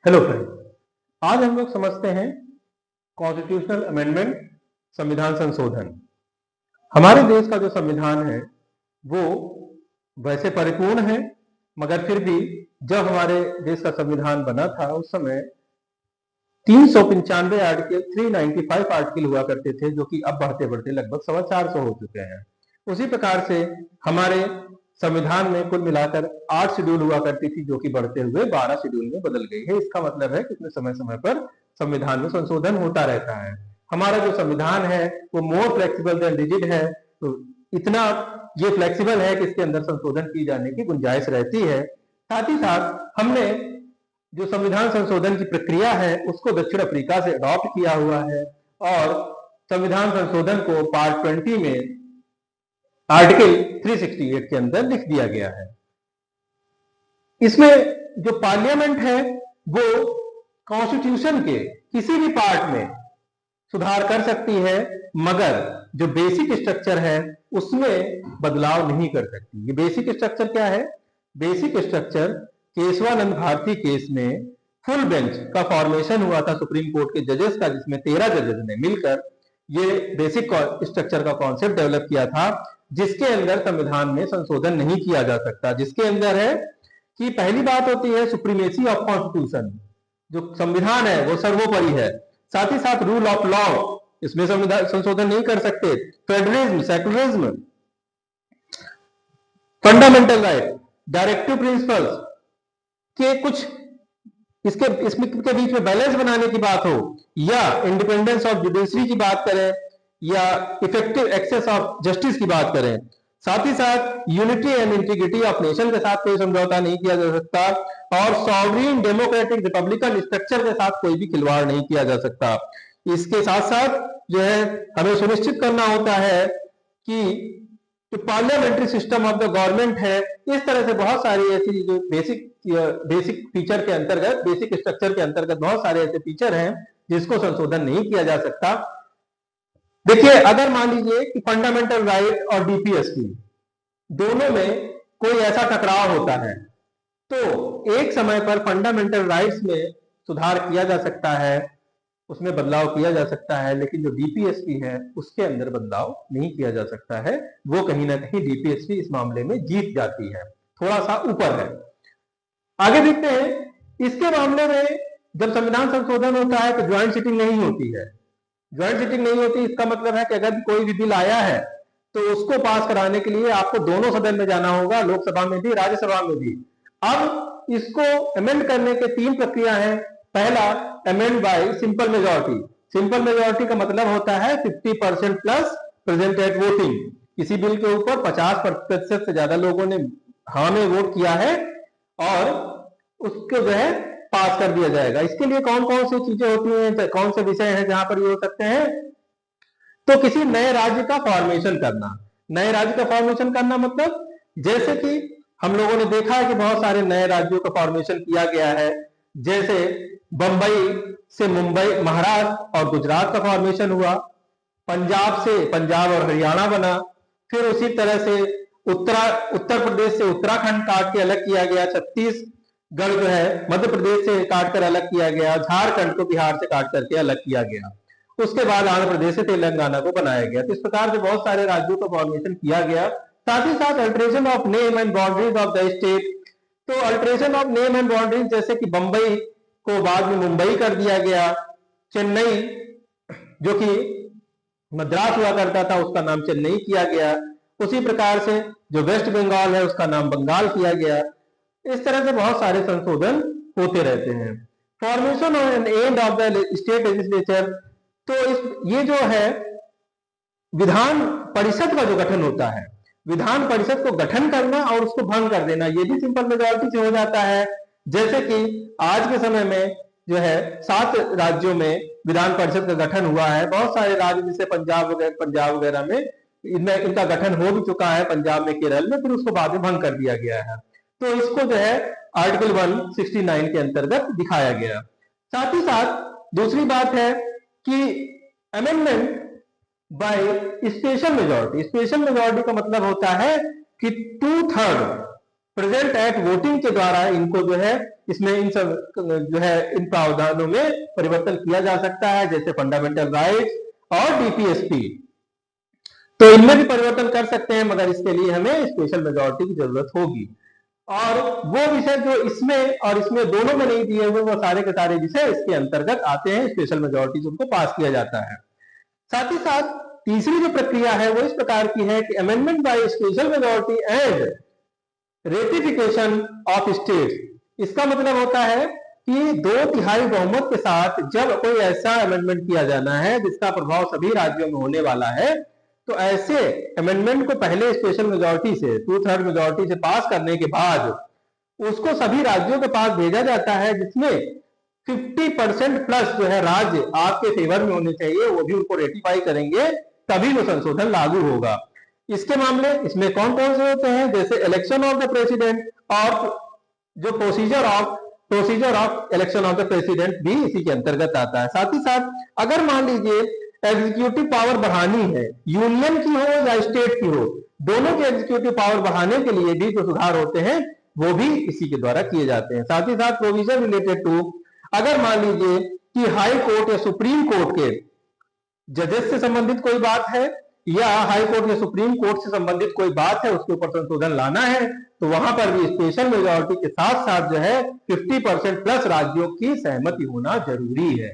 Hello friend, आज हम लोग समझते हैं कॉन्स्टिट्यूशनल अमेंडमेंट, संविधान संशोधन। हमारे देश का जो संविधान है वो वैसे परिपूर्ण है, मगर फिर भी जब हमारे देश का संविधान बना था उस समय 395 आर्टिकल, 395 आर्टिकल हुआ करते थे, जो कि अब बढ़ते बढ़ते लगभग 450 हो चुके हैं। उसी प्रकार से हमारे संविधान में कुल मिलाकर 8 शेड्यूल हुआ करती थी, जो कि बढ़ते हुए 12 शेड्यूल में बदल गई है। इसका मतलब है कि इसमें समय समय पर संविधान में संशोधन होता रहता है। हमारा जो संविधान है वो मोर फ्लेक्सिबल देन रिजिड है, तो इतना ये फ्लेक्सिबल है कि इसके अंदर संशोधन की जाने की गुंजाइश रहती है। साथ ही साथ हमने जो संविधान संशोधन की प्रक्रिया है उसको दक्षिण अफ्रीका से अडॉप्ट किया हुआ है, और संविधान संशोधन को पार्ट 20 में आर्टिकल 368 के अंदर लिख दिया गया है। इसमें जो पार्लियामेंट है वो कॉन्स्टिट्यूशन के किसी भी पार्ट में सुधार कर सकती है, मगर जो बेसिक स्ट्रक्चर है उसमें बदलाव नहीं कर सकती। ये बेसिक स्ट्रक्चर क्या है? Basic structure Kesavananda Bharati case में फुल बेंच का फॉर्मेशन हुआ था सुप्रीम कोर्ट के जजेस का, जिसमें 13 जजेस ने मिलकर ये बेसिक स्ट्रक्चर का कॉन्सेप्ट डेवलप किया था, जिसके अंदर संविधान में संशोधन नहीं किया जा सकता। जिसके अंदर है कि पहली बात होती है सुप्रीमेसी ऑफ कॉन्स्टिट्यूशन, जो संविधान है वो सर्वोपरि है। साथ ही साथ रूल ऑफ लॉ, इसमें संविधान संशोधन नहीं कर सकते। Federalism, secularism, fundamental right, directive principles के कुछ इसमें के बीच में बैलेंस बनाने की बात हो, या इंडिपेंडेंस ऑफ जुडिशरी की बात करें, या इफेक्टिव एक्सेस ऑफ जस्टिस की बात करें। साथ ही साथ unity and integrity of nation के साथ कोई समझौता नहीं किया जा सकता, और सॉवरीन डेमोक्रेटिक रिपब्लिकन स्ट्रक्चर के साथ कोई भी खिलवाड़ नहीं किया जा सकता। इसके साथ साथ जो है हमें सुनिश्चित करना होता है कि जो parliamentary system of the government है, इस तरह से बहुत सारी ऐसी जो बेसिक फीचर के अंतर्गत, बेसिक स्ट्रक्चर के अंतर्गत बहुत सारे ऐसे फीचर हैं जिसको संशोधन नहीं किया जा सकता। देखिए, अगर मान लीजिए कि फंडामेंटल राइट और डीपीएसपी दोनों में कोई ऐसा टकराव होता है, तो एक समय पर फंडामेंटल राइट्स में सुधार किया जा सकता है, उसमें बदलाव किया जा सकता है, लेकिन जो डीपीएसपी है उसके अंदर बदलाव नहीं किया जा सकता है। वो कहीं ना कहीं डीपीएसपी इस मामले में जीत जाती है, थोड़ा सा ऊपर है। आगे देखते हैं, इसके मामले में जब संविधान संशोधन होता है तो ज्वाइंट सिटिंग नहीं होती है। ज्वाइंट सिटिंग नहीं होती, इसका मतलब है कि अगर कोई भी बिल आया है तो उसको पास कराने के लिए आपको दोनों सदन में जाना होगा, लोकसभा में भी, राज्यसभा में भी। अब इसको अमेंड करने के 3 प्रक्रिया है। पहला, amend bye simple majority. Simple majority का मतलब होता है 50% प्लस प्रेजेंटेड वोटिंग। किसी बिल के ऊपर 50% से ज्यादा लोगों ने हाँ में वोट किया है और उसको जो है पास कर दिया जाएगा। इसके लिए कौन कौन सी चीजें होती हैं, कौन से विषय हैं जहां पर ये हो सकते हैं? तो किसी नए राज्य का फॉर्मेशन करना। नए राज्य का फॉर्मेशन करना मतलब जैसे कि हम लोगों ने देखा है कि बहुत सारे नए राज्यों का फॉर्मेशन किया गया है, जैसे बंबई से मुंबई, महाराष्ट्र और गुजरात का फॉर्मेशन हुआ, पंजाब से पंजाब और हरियाणा बना, फिर उसी तरह से उत्तर प्रदेश से उत्तराखंड काट के अलग किया गया, छत्तीसगढ़ जो है मध्य प्रदेश से काट कर अलग किया गया, झारखंड को बिहार से काट करके अलग किया गया, उसके बाद आंध्र प्रदेश से तेलंगाना को बनाया गया। तो इस प्रकार से बहुत सारे राज्यों का फॉर्मेशन किया गया। साथ ही साथ alteration of name and boundaries of the state. तो alteration of name and boundaries, जैसे कि बंबई को बाद में मुंबई कर दिया गया, चेन्नई जो कि मद्रास हुआ करता था उसका नाम चेन्नई किया गया, उसी प्रकार से जो वेस्ट बंगाल है उसका नाम बंगाल किया गया। इस तरह से बहुत सारे संशोधन होते रहते हैं। Formation and end of the state legislature, तो ये जो है विधान परिषद का जो गठन होता है, विधान परिषद को गठन करना और उसको भंग कर देना, ये भी सिंपल मेजॉरिटी से हो जाता है। जैसे कि आज के समय में जो है 7 राज्यों में विधान परिषद का गठन हुआ है। बहुत सारे राज्य जैसे पंजाब वगैरह में इनका गठन हो भी चुका है, पंजाब में, केरल में, फिर उसको बाद में भंग कर दिया गया है। तो इसको जो है आर्टिकल 169 के अंतर्गत दिखाया गया। साथ ही साथ दूसरी बात है कि amendment by special majority. Special majority का मतलब होता है कि 2/3 प्रेजेंट एट वोटिंग के द्वारा इनको जो है इसमें इन सब जो है इन प्रावधानों में परिवर्तन किया जा सकता है, जैसे फंडामेंटल राइट्स और डीपीएसपी। तो इनमें भी परिवर्तन कर सकते हैं, मगर इसके लिए हमें स्पेशल मेजोरिटी की जरूरत होगी। और वो विषय जो इसमें और इसमें दोनों में नहीं दिए हुए, वो सारे के सारे विषय इसके अंतर्गत आते हैं, स्पेशल मेजोरिटी से उनको पास किया जाता है। साथ ही साथ तीसरी जो प्रक्रिया है वो इस प्रकार की है कि amendment by special majority and ratification of state. इसका मतलब होता है कि 2/3 बहुमत के साथ जब कोई ऐसा अमेंडमेंट किया जाना है जिसका प्रभाव सभी राज्यों में होने वाला है, तो ऐसे अमेंडमेंट को पहले स्पेशल मेजोरिटी से 2/3 मेजोरिटी से पास करने के बाद उसको सभी राज्यों के पास भेजा जाता है, जिसमें 50% प्लस जो है राज्य आपके फेवर में होने चाहिए, वो भी उनको रेटिफाई करेंगे, तभी वो संशोधन लागू होगा। इसके मामले इसमें कौन कौन से होते हैं, जैसे इलेक्शन ऑफ द प्रेसिडेंट और जो procedure of election of the president भी इसी के अंतर्गत आता है। साथ ही साथ अगर मान लीजिए एग्जीक्यूटिव पावर बढ़ानी है, यूनियन की हो या स्टेट की हो, दोनों के एग्जीक्यूटिव पावर बढ़ाने के लिए भी जो सुधार होते हैं वो भी इसी के द्वारा किए जाते हैं। साथ ही साथ प्रोविजन रिलेटेड टू, अगर मान लीजिए कि हाई कोर्ट या सुप्रीम कोर्ट के जजेस से संबंधित कोई बात है या हाई कोर्ट या सुप्रीम कोर्ट से संबंधित कोई बात है, उसके ऊपर संशोधन लाना है, तो वहां पर भी स्पेशल मेजोरिटी के साथ साथ जो है 50% प्लस राज्यों की सहमति होना जरूरी है।